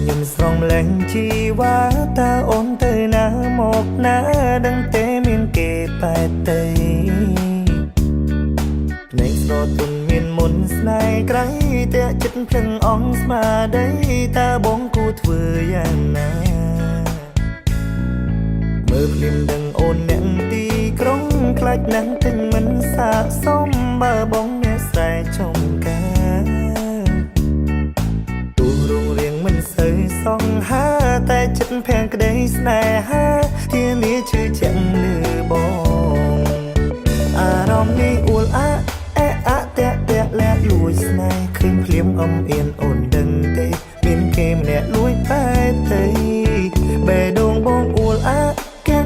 ខ្ញុំស្រងលែងជីវ៉ាតើអូនទៅណាមកណាដឹងទេមានគេបែកទៅភ្នែកស្រទន់មានមុនស្នេហ៍ក្រៃតែចិត្តភ្លឹងអងស្មាដីតើបងគួរធ្វើយ៉ាងណាមើលភ្លាមដឹងអូនអ្នកទីក្រុងខ្លាចណាស់ទិញមិនសាកសមបើបងអ្នកស្រែចំការទូរងរៀងមិនសូវសងហាតែចិត្តភាំងក្តីស្នេហាធានាជឿជាក់លើបងអារម្មណ៍នេះអួលអាតាក់លាក់លួចស្នេហ៍ឃើញភ្លាមអំអៀនអូនដឹងទេមានគេម្នាក់លួចបែបទៅបេះដូងបងអួលកាំង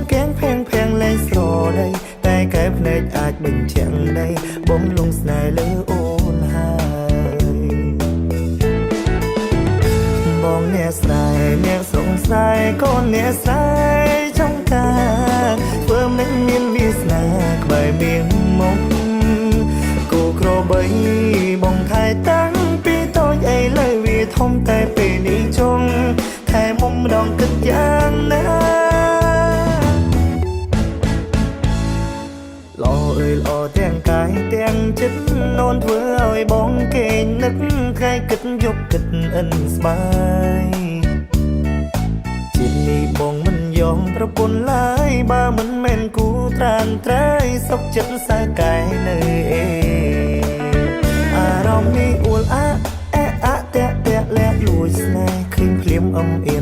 ភាំងលែងស្រដីតែកែភ្នែកអាចបញ្ជាក់ដីបងលងស្នេហ៍លើអូនហើយបងអ្នកស្រ័យអ្នកសង្ស័យកូនអ្នកស្រ័យចំការធ្វើមិនមានវាសនាក្បែរមៀងមកក្របីបងថែតាំងពីតូចអីលើវាធំតែពេលនេះចង់ថែមុំម្ដងគិតយ៉ាងណាល្អអើយល្អទាំងកាយទាំងចិត្តនោនធ្វើឲ្យបងគេនឹកថ្ងៃគិតយកគិតអិនស្បាយជាតិនេះបងមិនយอมប្រពន្ធឡើយបើមិនមែនគូត្រានត្រៃសុខចិត្តសើកែនៅអារម្មណ៍នេះអួលតាក់លាក់លួចស្នេហ៍ឃើញភ្លាមអំអៀ